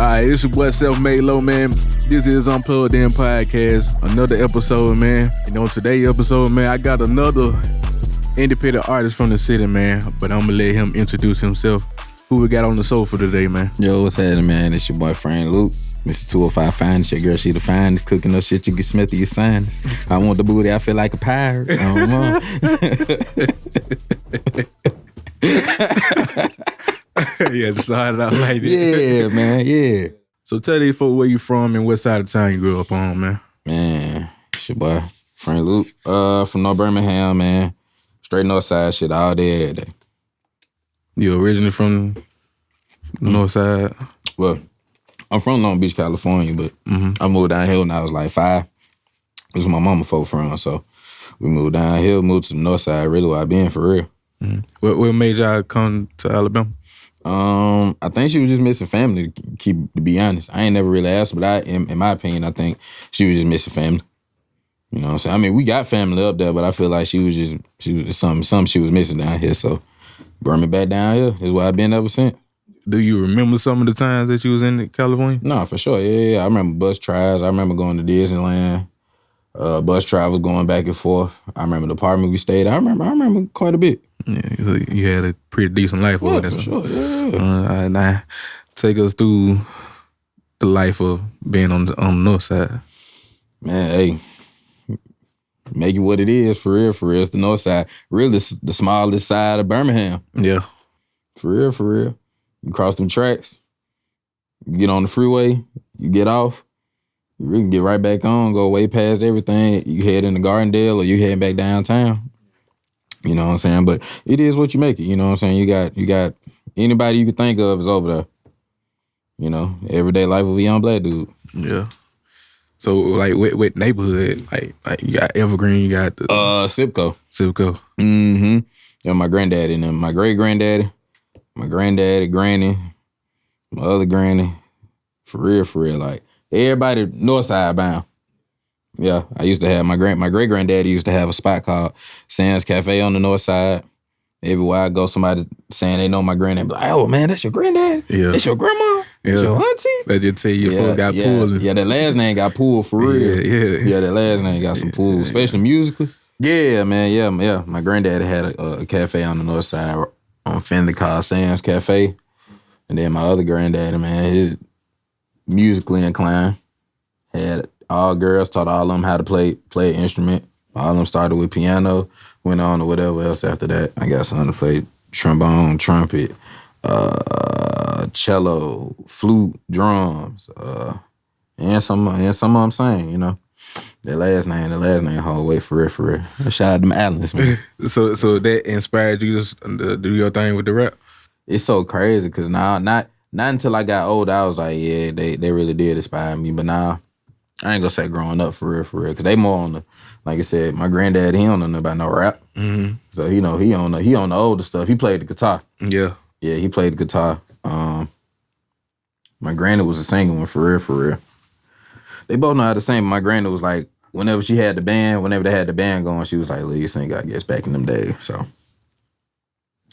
Alright, it's your boy SELFMADE LO, man. This is Unplugged In Podcast. Another episode, man. And on today's episode, man, I got another independent artist from the city, man. But I'm gonna let him introduce himself. Who we got on the sofa today, man? Yo, what's happening, man? It's your boy, Frank Luke. Mr. 205 Finest. Your girl, she the finest. Cooking up shit you can smell through your sinus. I want the booty, I feel like a pirate. I don't know. Yeah, started out like that. Yeah, man, yeah. So tell these folks where you from and what side of town you grew up on, man. Man, it's your boy, Frank Luke. From North Birmingham, man. Straight Northside shit all day, every day. You originally from Northside? Well, I'm from Long Beach, California, but I moved down here when I was like 5. This is my mama folk from, so we moved down here, moved to the north side, really where I been for real. What made y'all come to Alabama? I think she was just missing family, to be honest. I ain't never really asked, but in my opinion, I think she was just missing family. You know what I'm saying? I mean, we got family up there, but I feel like she was something she was missing down here, so brought me back down here. Is where I've been ever since. Do you remember some of the times that you was in California? No, for sure. Yeah. I remember bus trials. I remember going to Disneyland. Bus travels going back and forth. I remember the apartment we stayed at. I remember quite a bit. Yeah, you had a pretty decent life over there. For sure, yeah. Now, take us through the life of being on the north side. Man, hey, make it what it is, for real. It's the north side. Really, the smallest side of Birmingham. Yeah. For real. You cross them tracks, you get on the freeway, you get off, you really get right back on, go way past everything. You head into Gardendale or you head back downtown. You know what I'm saying? But it is what you make it. You know what I'm saying? You got anybody you can think of is over there. You know, everyday life of a young black dude. Yeah. So like what neighborhood? Like you got Evergreen, you got the Sipco. Mm-hmm. Yeah, my granddaddy and them. My great granddaddy, my granddaddy, granny, my other granny. For real. Like everybody north side bound. Yeah, I used to have my great granddaddy used to have a spot called Sam's Cafe on the north side. Everywhere I go, somebody saying they know my granddad, be like, "Oh man, that's your granddad? Yeah, that's your grandma? Yeah, that's your auntie?" They just tell you your foot got pulled. Yeah, that last name got pulled for real. Yeah, that last name got some pull, especially musically. Yeah, man, yeah. My granddad had a cafe on the north side on Finley called Sam's Cafe, and then my other granddaddy, man, he's musically inclined. Had all girls, taught all of them how to play an instrument. All of them started with piano, went on to whatever else after that. I got some to play trombone, trumpet, cello, flute, drums, and some of them sang, you know. That last name whole way for real. Shout out to them Allens, man. So that inspired you to do your thing with the rap? It's so crazy because now, not until I got older, I was like, yeah, they really did inspire me. But now, I ain't gonna say growing up for real, because they more on the, like I said, my granddad, he don't know about no rap. Mm-hmm. So, you know, he on the older stuff. He played the guitar. Yeah. Yeah, he played the guitar. My granny was a singer one for real. They both know how to sing. My granny was like, whenever they had the band going, she was like, lead singer, I guess, back in them days. So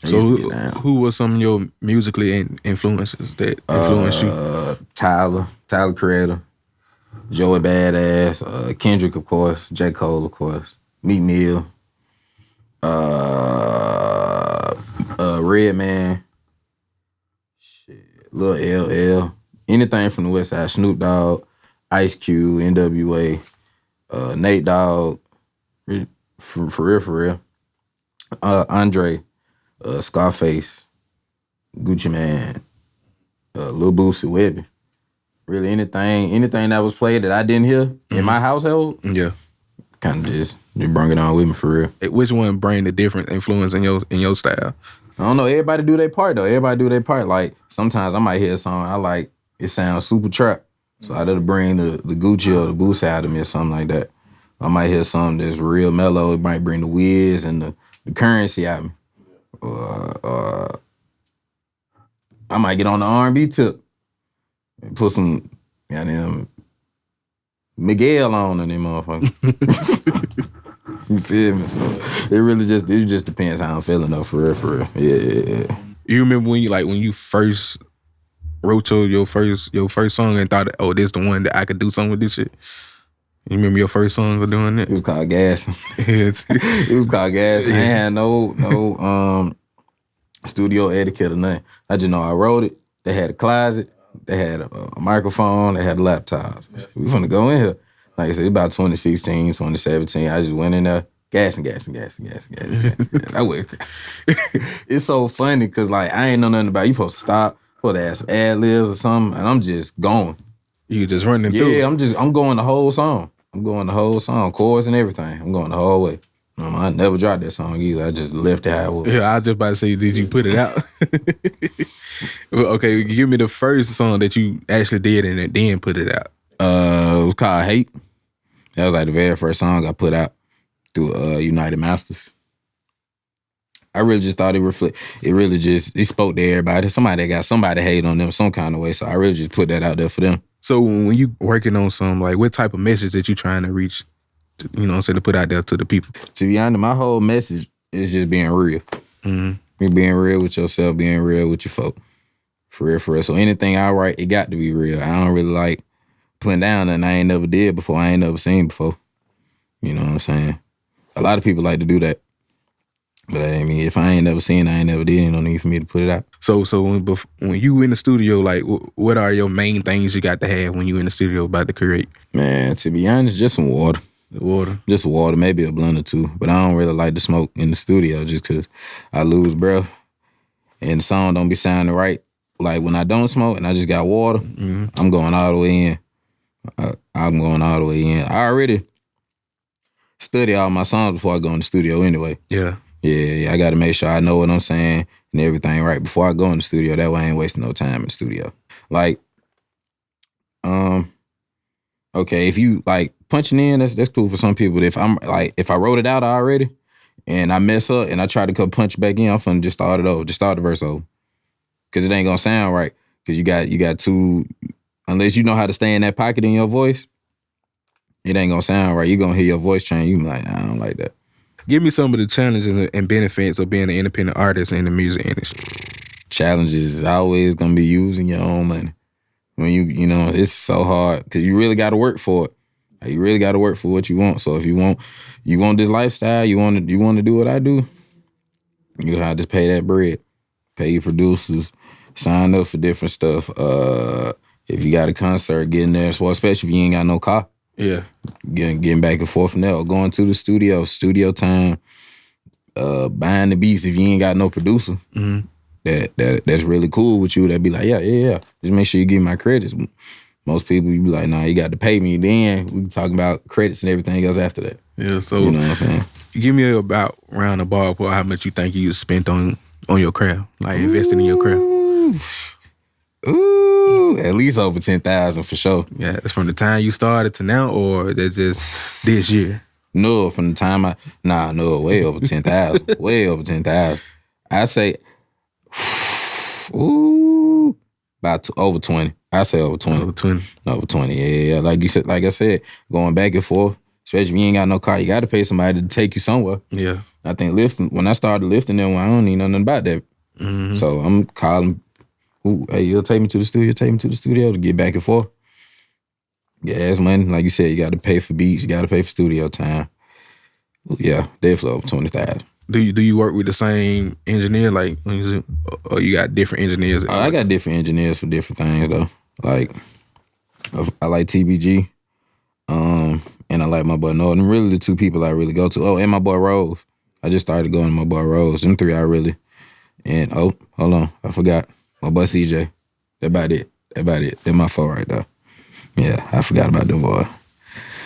who were some of your musically influences that influenced you? Tyler Creator, Joey Badass, Kendrick, of course, J. Cole, of course, Meek Mill, Redman, Lil LL, anything from the West Side, Snoop Dogg, Ice Cube, NWA, Nate Dogg, for real, Andre, Scarface, Gucci Mane, Lil Boosie, Webby. Really anything that was played that I didn't hear in my household, yeah, kind of just bring it on with me for real. Which one bring the different influence in your style? I don't know. Everybody do their part though. Like sometimes I might hear a song I like, it sounds super trap, so I gotta bring the Gucci or the Boosie out of me or something like that. I might hear something that's real mellow. It might bring the Wiz and the currency out of me. I might get on the R&B tip and put some goddamn Miguel on in them motherfuckers. You feel me? So it just depends how I'm feeling though, for real. Yeah. You remember when you first wrote your first song and thought, oh, this the one that I could do something with this shit? You remember your first song for doing that? It was called Gas. It was called Gas. I ain't had no studio etiquette or nothing. I just know I wrote it. They had a closet. They had a microphone. They had laptops. We finna go in here. Like I said, about 2016, 2017. I just went in there, gassing. I went. It's so funny because like I ain't know nothing about it. You supposed to stop, supposed to ask ad-libs or something, and I'm just going. You just running through. Yeah, I'm going the whole song. Chords and everything. I'm going the whole way. I never dropped that song either. I just left it how it was. Yeah, I was just about to say, did you put it out? Well, okay, give me the first song that you actually did and then put it out. It was called Hate. That was like the very first song I put out through United Masters. I really just thought it spoke to everybody. Somebody that got somebody hate on them some kind of way. So I really just put that out there for them. So when you working on something, like what type of message that you trying to reach, you know what I'm saying, to put out there to the people? To be honest, my whole message is just being real. Mm-hmm. You're being real with yourself, being real with your folk. For real. So anything I write, it got to be real. I don't really like putting down nothing I ain't never did before, I ain't never seen before. You know what I'm saying? A lot of people like to do that. But I mean, if I ain't never seen, I ain't never did, no need for me to put it out. So when you in the studio, like, what are your main things you got to have when you in the studio about to create? Man, to be honest, just some water. Just water, maybe a blunt or two. But I don't really like to smoke in the studio just because I lose breath and the song don't be sounding right. Like when I don't smoke and I just got water, I'm going all the way in. I'm going all the way in. I already study all my songs before I go in the studio anyway. Yeah. Yeah, I got to make sure I know what I'm saying and everything right before I go in the studio. That way I ain't wasting no time in the studio. Like, okay, if you like punching in, that's cool for some people. If I wrote it out already and I mess up and I try to come punch back in, I'm finna just start it over, just start the verse over. Cause it ain't gonna sound right. Cause you got two, unless you know how to stay in that pocket in your voice, it ain't gonna sound right. You gonna hear your voice change. You be like, I don't like that. Give me some of the challenges and benefits of being an independent artist in the music industry. Challenges is always gonna be using your own money. When you know, it's so hard because you really got to work for it. Like, you really got to work for what you want. So if you want this lifestyle, you want to do what I do, you have to pay that bread, pay your producers, sign up for different stuff. If you got a concert, getting there, so especially if you ain't got no car. Yeah. Getting back and forth from there, or going to the studio time, buying the beats if you ain't got no producer. Mm-hmm. That's really cool with you. That be like, yeah. Just make sure you give me my credits. Most people, you be like, nah, you got to pay me. Then we be talking about credits and everything else after that. Yeah, so you know what I'm saying? Give me about round the ballpark how much you think you spent on your craft, like investing in your craft. Ooh, at least over 10,000 for sure. Yeah, it's from the time you started to now, or that's just this year? No, from the time way over 10,000. Way over 10,000. I say, about over 20. I say over 20. Over 20, yeah. Like I said, going back and forth, especially if you ain't got no car, you got to pay somebody to take you somewhere. Yeah. I think when I started lifting them, I don't need nothing about that. Mm-hmm. So I'm calling, hey, you'll take me to the studio to get back and forth. Gas money, like you said, you got to pay for beats, you got to pay for studio time. Yeah, definitely over 20,000. Do you work with the same engineer, like, or you got different engineers? I got different engineers for different things though. Like, I like TBG, and I like my boy Northern. Really, the two people I really go to. Oh, and my boy Rose. I just started going to my boy Rose. Them three I really. And hold on, I forgot my boy CJ. That about it. They're my four right there. Yeah, I forgot about them boy.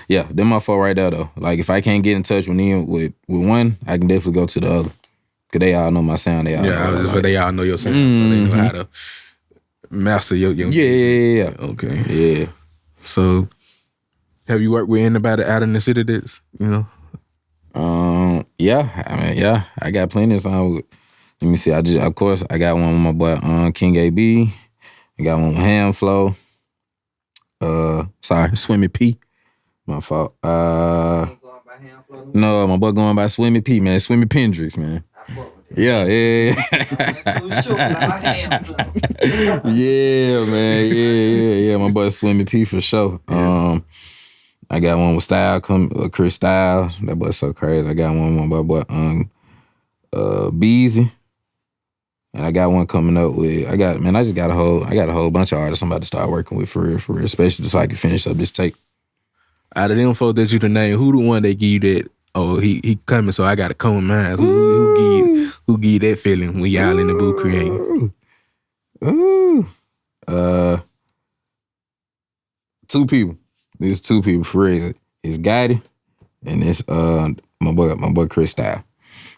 Yeah, they're my four right there though. Like if I can't get in touch with one, I can definitely go to the other. Cause they all know my sound. They all know your sound, so they know how to master your Yeah. Okay. Yeah. So, have you worked with anybody out in the city that's, you know? Yeah. I got plenty of songs. Let me see. I got one with my boy King AB. I got one with Ham Flow. Swimmy P. My fault. No, my boy going by Swimmy P, man. Swimmy Pendrix, man. Yeah. Yeah, man. Yeah. My boy Swimmy P for sure. Yeah. I got one with Chris Styles. That boy's so crazy. I got one with my boy Beezy. And I got one coming up with I got a whole bunch of artists I'm about to start working with for real, especially so I can finish up this tape. Out of them folks that you the name, who the one that give you that? Oh, he coming, so I gotta come with mine. Who give you that feeling when y'all in the booth creating? Two people. There's two people for real. It's Gotti and it's my boy Chris Style.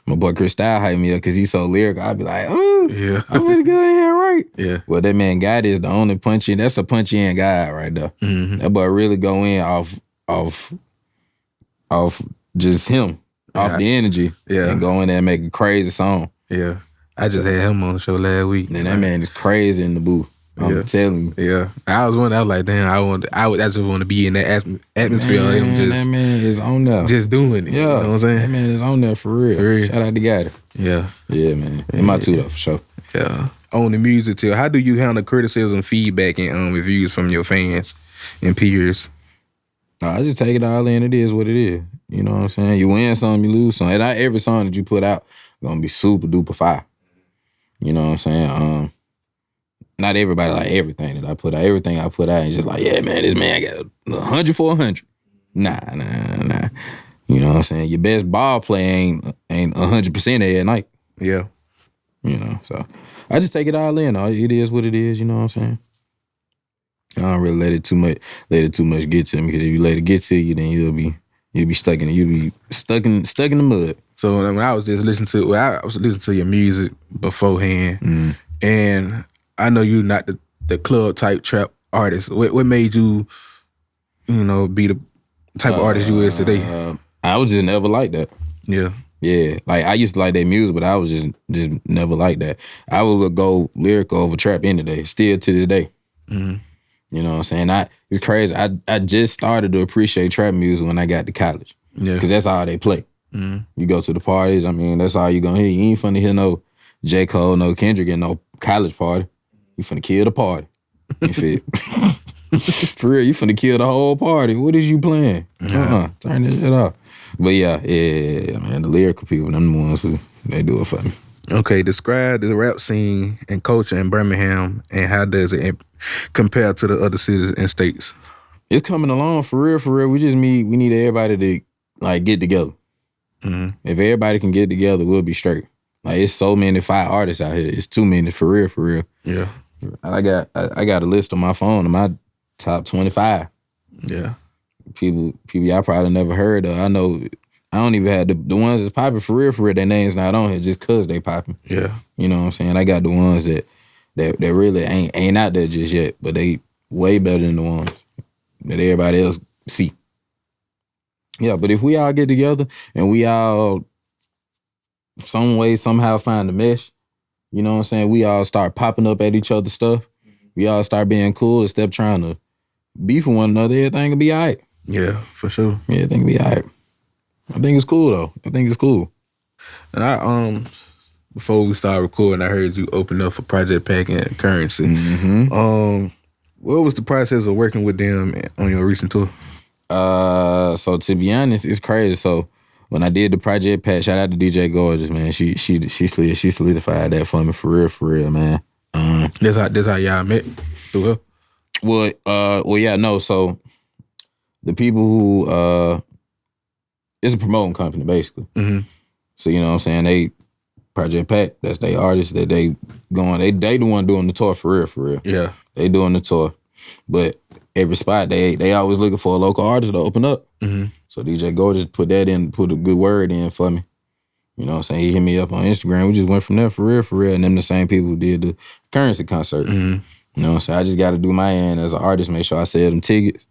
My boy Chris Style hyped me up because he's so lyrical. I'd be like, yeah, I'm pretty good in here, right? Yeah. Well, that man Gotti is the only punchy. That's a punchy in guy right there. Mm-hmm. That boy really go in off just him, off the energy, and go in there and make a crazy song. Yeah. I just had him on the show last week. And that man is crazy in the booth. I'm telling you. Yeah. I was like, damn, I just want to be in that atmosphere of him just. That man is on there. Just doing it. Yeah. You know what I'm saying? That man is on there for real. Shout out to Gotti. Yeah. Yeah, man. In my two though, for sure. Yeah. On the music too, how do you handle criticism, feedback, and reviews from your fans and peers? I just take it all in. It is what it is. You know what I'm saying? You win some, you lose some. And not every song that you put out gonna be super duper fire. You know what I'm saying? Not everybody like everything that I put out. Everything I put out and just like, yeah, man, this man got 100 for 100. Nah. You know what I'm saying? Your best ball play ain't 100% every night. Yeah. You know, so I just take it all in. It is what it is. You know what I'm saying? I don't really let it too much get to me, because if you let it get to you, then you'll be stuck in the mud. So when I was just listening to your music beforehand, and I know you're not the club type trap artist. What made you, be the type of artist you is today? I was just never like that. Yeah. Yeah, like I used to like that music, but I was just never like that. I would go lyrical over trap any day, still to this day. Mm-hmm. You know what I'm saying? It's crazy. I just started to appreciate trap music when I got to college. Yeah. Because that's all they play. Mm-hmm. You go to the parties, I mean, that's all you gonna hear. You ain't finna hear no J. Cole, no Kendrick at no college party. You finna kill the party. You feel? For real, you finna kill the whole party. What is you playing? Turn this shit off. But yeah, man, the lyrical people, them the ones who, they do it for me. Okay, describe the rap scene and culture in Birmingham, and how does it compare to the other cities and states? It's coming along for real. We need everybody to like get together. Mm-hmm. If everybody can get together, we'll be straight. Like, it's so many fire artists out here. It's too many for real. Yeah. I got a list on my phone of my top 25. Yeah. People y'all probably never heard of. I know I don't even have the ones that's popping for real, their names not on here just cause they popping. Yeah. You know what I'm saying? I got the ones that really ain't out there just yet, but they way better than the ones that everybody else see. Yeah, but if we all get together and we all some way, somehow find the mesh, you know what I'm saying? We all start popping up at each other's stuff. We all start being cool and stop trying to beef with one another. Everything will be all right. Yeah, for sure. Yeah, everything will be all right. I think it's cool though. I think it's cool. And I before we start recording, I heard you open up for Project Pack and Currency. Mm-hmm. What was the process of working with them on your recent tour? So to be honest, it's crazy. So when I did the Project Pack, shout out to DJ Gorgeous, man. She solidified that for me for real, man. That's how y'all met through her. Well, yeah, no. So the people who it's a promoting company basically. Mm-hmm. So you know what I'm saying, they Project Pack, that's their artists that they the one doing the tour for real. Yeah, they doing the tour, but every spot they always looking for a local artist to open up. Mm-hmm. So DJ Gorgeous put a good word in for me. You know what I'm saying? He hit me up on Instagram. We just went from there for real. And them the same people who did the Currency concert. Mm-hmm. You know what I'm saying? I just got to do my end as an artist, make sure I sell them tickets,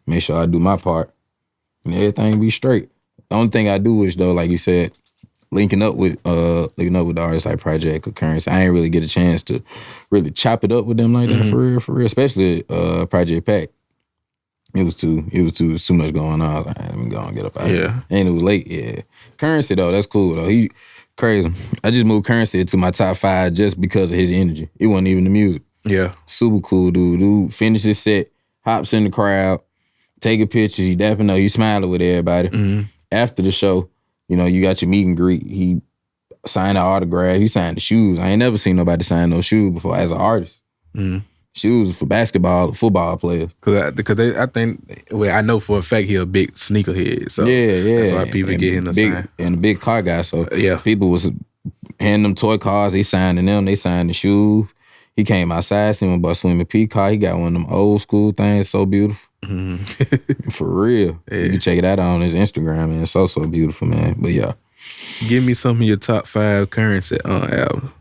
make sure I do my part, and everything be straight. The only thing I do is, though, like you said, linking up with the artists like Project or Currency. I ain't really get a chance to really chop it up with them like that for real. Especially Project Pack. It was too much going on. I was like, let me go and get up out of here. And it was late. Yeah, Currency though, that's cool though. Crazy. I just moved Curren to my top 5 just because of his energy. It wasn't even the music. Yeah. Super cool dude. Dude finished his set, hops in the crowd, taking pictures. He dapping up. He smiling with everybody. Mm-hmm. After the show, you know, you got your meet and greet. He signed an autograph. He signed the shoes. I ain't never seen nobody sign no shoes before as an artist. Mm-hmm. Shoes for basketball, football players. Because I think, well, I know for a fact he a big sneakerhead. So yeah. that's why people get him to sign. And a big car guy. So yeah, people was handing them toy cars. They signing them. They signed the shoes. He came outside, seen him about swimming P car. He got one of them old school things. So beautiful. Mm-hmm. For real. Yeah. You can check it out on his Instagram, man. So beautiful, man. But yeah. Give me some of your top 5 Curren albums.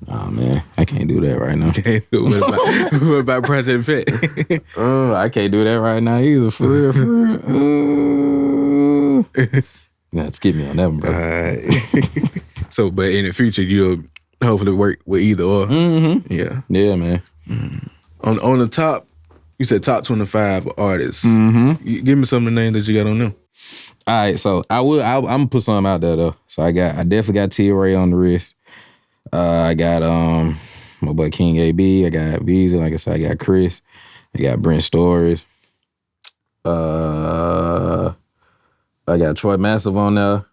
Oh man, I can't do that right now. What about Project Pet? I can't do that right now either. For real. You have to skip me on that one, bro. So, but in the future, you'll hopefully work with either or. Mm-hmm. Yeah, man. Mm-hmm. On the top, you said top 25 artists. Mm-hmm. Give me some of the names that you got on them. All right, so I'm gonna put something out there though. So I definitely got T-Ray on the wrist. I got my boy King AB. I got Visa. Like I said, I got Chris. I got Brent Stories. I got Troy Massive on there.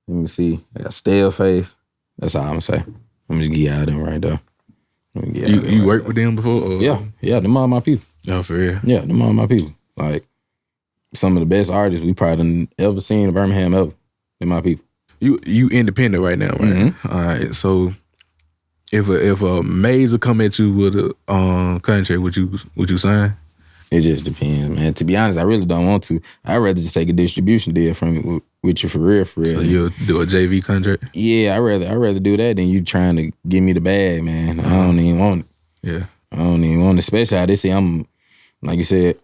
Let me see. I got Staleface. That's all I'm gonna say. I'm just give out them right there. You worked with them before? Or? Yeah. Them all my people. Oh, for real? Yeah, them all my people. Like some of the best artists we probably ever seen in Birmingham ever. They're my people. You independent right now, right? Mm-hmm. All right. So if a major come at you with a contract, would you sign? It just depends, man. To be honest, I really don't want to. I'd rather just take a distribution deal from it with you for real. So you'll do a JV contract? Yeah, I'd rather do that than you trying to give me the bag, man. I don't even want it. Yeah. I don't even want it. Especially how they say I'm, like you said,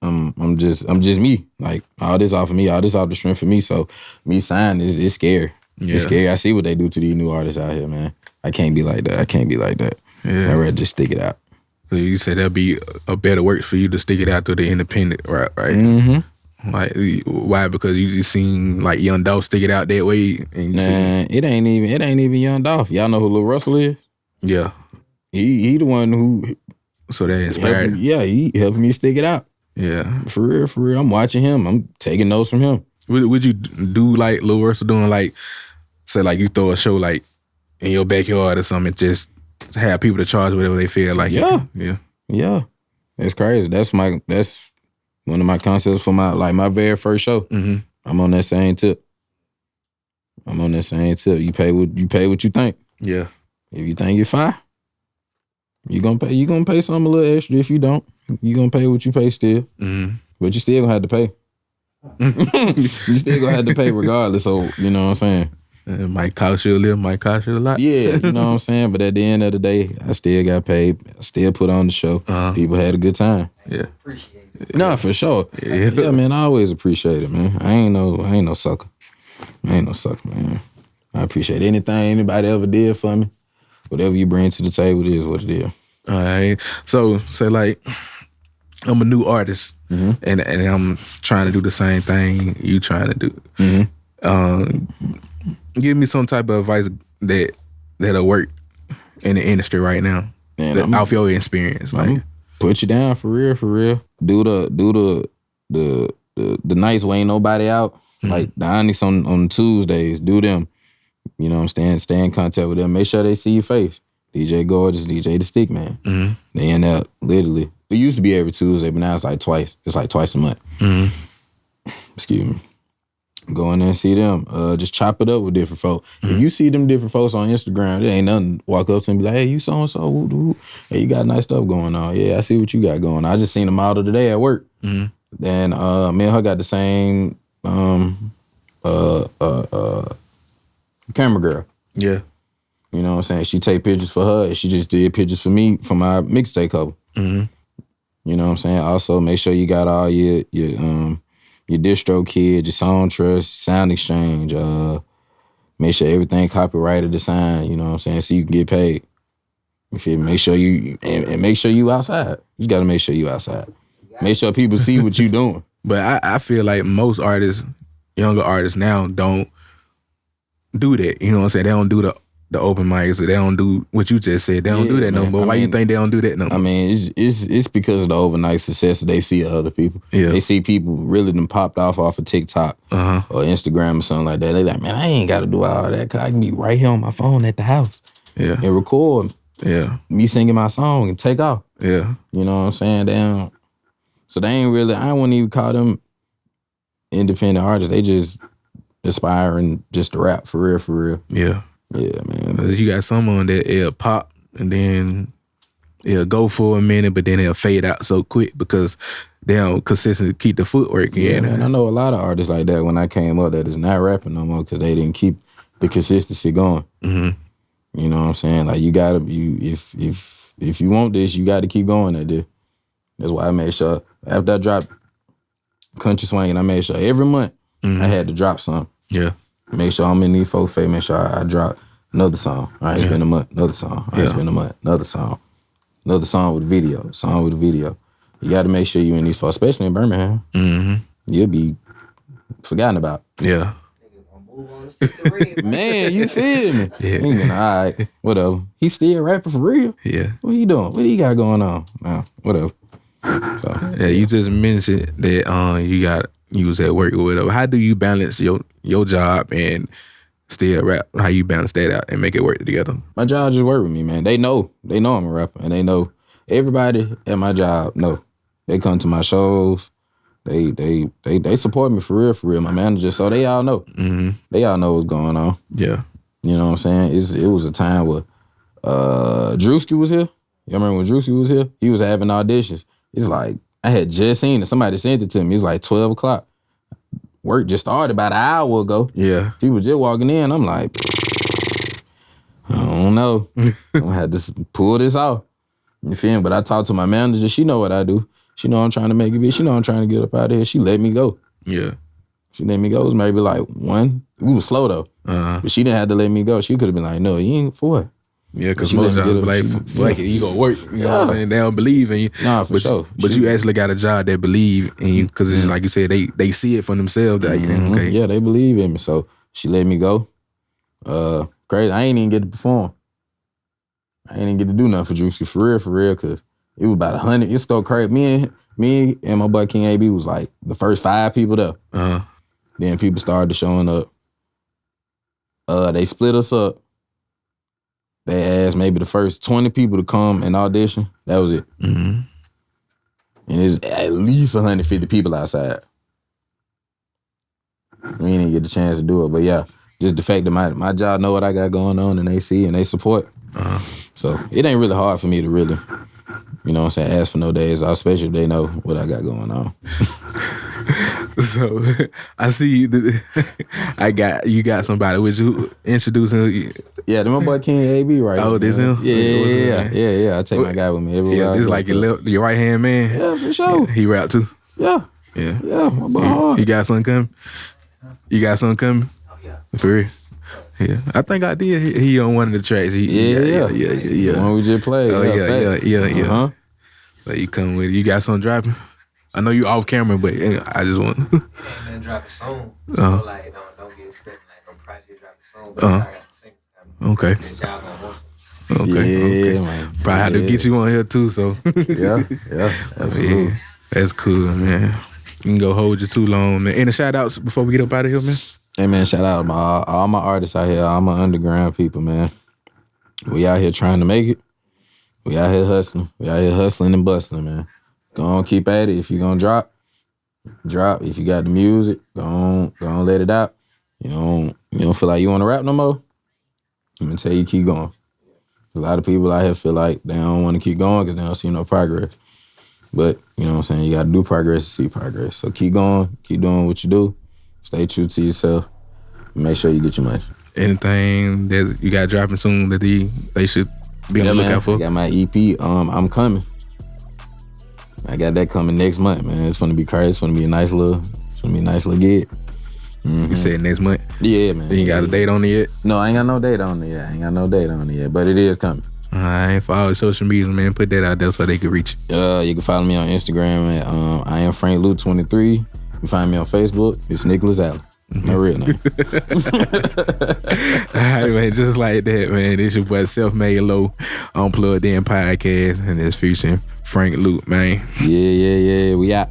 I'm just me. Like all this off of me, all this off the strength for me. So me signing is scary. Yeah. It's scary. I see what they do to these new artists out here, man. I can't be like that. Yeah. I'd rather just stick it out. So you said that'd be a better work for you to stick it out to the independent, right? Mm-hmm. Like why? Because you just seen like Young Dolph stick it out that way, and it ain't even Young Dolph. Y'all know who Lil Russell is? Yeah, he the one who. So that inspired. He helped me stick it out. Yeah, for real. I'm watching him. I'm taking notes from him. Would you do like Lil Russell doing like, say like you throw a show like in your backyard or something, just have people to charge whatever they feel like? Yeah. It's crazy. That's one of my concepts for my very first show. Mm-hmm. I'm on that same tip. You pay what you think. Yeah. If you think you're fine, you gonna pay something a little extra. If you don't, you gonna pay what you pay still. Mm-hmm. But you still gonna have to pay. You still gonna have to pay regardless. So you know what I'm saying. It might cost you a little, might cost you a lot. Yeah, you know what I'm saying? But at the end of the day, I still got paid. I still put on the show. Uh-huh. People had a good time. Yeah. Appreciate it. No, for sure. Yeah, man, I always appreciate it, man. I ain't no sucker. Man. I appreciate anything anybody ever did for me. Whatever you bring to the table, it is what it is. All right. So, say like, I'm a new artist, mm-hmm. and I'm trying to do the same thing you trying to do. Mm-hmm. Give me some type of advice that'll work in the industry right now, off your experience. Like, put you down for real. Do the nights where ain't nobody out. Mm-hmm. Like the Onyx on Tuesdays. Do them. You know what I'm saying? Stay in contact with them. Make sure they see your face. DJ Gorgeous, DJ The Stick Man. Mm-hmm. They end up literally. It used to be every Tuesday, but now it's like twice. It's like twice a month. Mm-hmm. Excuse me. Go in there and see them. Just chop it up with different folks. Mm-hmm. If you see them different folks on Instagram, it ain't nothing. Walk up to them and be like, hey, you so-and-so. Hey, you got nice stuff going on. Yeah, I see what you got going on. I just seen them out of the day at work. Mm-hmm. Then me and her got the same camera girl. Yeah. You know what I'm saying? She take pictures for her, and she just did pictures for me for my mixtape cover. Mm-hmm. You know what I'm saying? Also, make sure you got all your distro kit, your song trust, sound exchange. Make sure everything copyrighted, designed. You know what I'm saying? So you can get paid. You feel me? Make sure you outside. You got to make sure you outside. Make sure people see what you doing. But I feel like most artists, younger artists now, don't do that. You know what I'm saying? They don't do the open mics. They don't do what you just said. They don't do that no more. Why you think they don't do that no more? I mean, it's because of the overnight success that they see of other people. Yeah. They see people really done popped off of TikTok or Instagram or something like that. They like, man, I ain't got to do all that because I can be right here on my phone at the house and record me singing my song and take off. Yeah. You know what I'm saying? So they ain't really, I wouldn't even call them independent artists. They just aspiring just to rap for real, for real. Yeah. Yeah, man. You got someone that it'll pop and then it'll go for a minute, but then it'll fade out so quick because they don't consistently keep the footwork in. Yeah, man. I know a lot of artists like that when I came up that is not rapping no more because they didn't keep the consistency going. Mm-hmm. You know what I'm saying? Like, you gotta, if you want this, you got to keep going at this. That's why I made sure after I dropped Country Swinging, I made sure every month I had to drop something. Yeah. Make sure I'm in these folks' face. Make sure I drop another song. All right, it's been a month. Another song. All right, it's been a month. Another song. Another song with a video. Song with a video. You got to make sure you in these folks, especially in Birmingham. Mm-hmm. You'll be forgotten about. Yeah. Man, you feel me? Yeah. All right, whatever. He still rapping for real? Yeah. What he doing? What he got going on? Nah, whatever. So, yeah, you just mentioned that you was at work or whatever. How do you balance your job and still rap? How you balance that out and make it work together? My job just work with me, man. They know I'm a rapper, and they know everybody at my job know. They come to my shows. They support me for real. My manager, so they all know. Mm-hmm. They all know what's going on. Yeah, you know what I'm saying. It was a time where Drewski was here. You remember when Drewski was here? He was having auditions. It's like, I had just seen it. Somebody sent it to me. It's like 12 o'clock. Work just started about an hour ago. Yeah. People just walking in. I'm like, I don't know. I'm going to have to pull this off. You feel me? But I talked to my manager. She know what I do. She know I'm trying to make it big. She know I'm trying to get up out of here. She let me go. Yeah. She let me go. It was maybe like 1. We was slow though. But she didn't have to let me go. She could have been like, no, you ain't for what? Yeah, because most jobs be like, fuck it, you gonna work. You know what I'm saying? They don't believe in you. Nah, for sure. But you actually got a job that believe in you because, like you said, they see it for themselves. That okay. Yeah, they believe in me. So she let me go. Crazy. I ain't even get to perform. I ain't even get to do nothing for Drewski for real, because it was about 100. It's so crazy. Me and my boy King AB was like the first 5 people there. Then people started showing up. They split us up. They asked maybe the first 20 people to come and audition. That was it. Mm-hmm. And there's at least 150 people outside. We didn't get the chance to do it. But yeah, just the fact that my job know what I got going on and they see and they support. So it ain't really hard for me to really, you know what I'm saying, ask for no days off, especially if they know what I got going on. So I see you got somebody. Would you introduce him? Yeah, my boy King AB right now. Oh, this him? Yeah. I take my guy with me everywhere. Yeah, this like your right hand man. Yeah, for sure. He rap too. Yeah, my boy hard. You got something coming? Oh yeah. For real? Yeah, I think I did. He on one of the tracks. Yeah. The one we just played. Oh yeah. So you come with it. You got something dropping? I know you off camera, but I just want. It ain't gonna drop a song. So like, don't get expecting like no project drop a song. But I got some singles coming. Okay. That y'all gonna want. Okay. Man. Probably had to get you on here too. So. yeah, absolutely. Yeah, that's cool, man. You can go hold you too long, man. Any shout outs before we get up out of here, man? Hey man, shout out to all my artists out here, all my underground people, man. We out here trying to make it. We out here hustling. We out here hustling and bustling, man. Go on, keep at it. If you're gonna drop. If you got the music, go on, let it out. You don't feel like you want to rap no more, I'm gonna tell you keep going. A lot of people out here feel like they don't want to keep going because they don't see no progress. But you know what I'm saying, you gotta do progress to see progress. So keep going, keep doing what you do. Stay true to yourself. Make sure you get your money. Anything that you got dropping soon that they should be on the lookout for? I got my EP. I'm coming. I got that coming next month, man. It's gonna be crazy. It's gonna be a nice little gig. Mm-hmm. You said next month? Yeah, man. You ain't got a date on it yet? No, I ain't got no date on it yet. But it is coming. I ain't follow social media, man. Put that out there so they can reach you. You can follow me on Instagram at I am Frank Lou 23. You can find me on Facebook. It's Nicholas Allen. My real name. All right, man. Just like that, man. It's your boy Self-Made Lo, Unplugged In podcast, and it's featuring Frank Luke, man. Yeah. We out.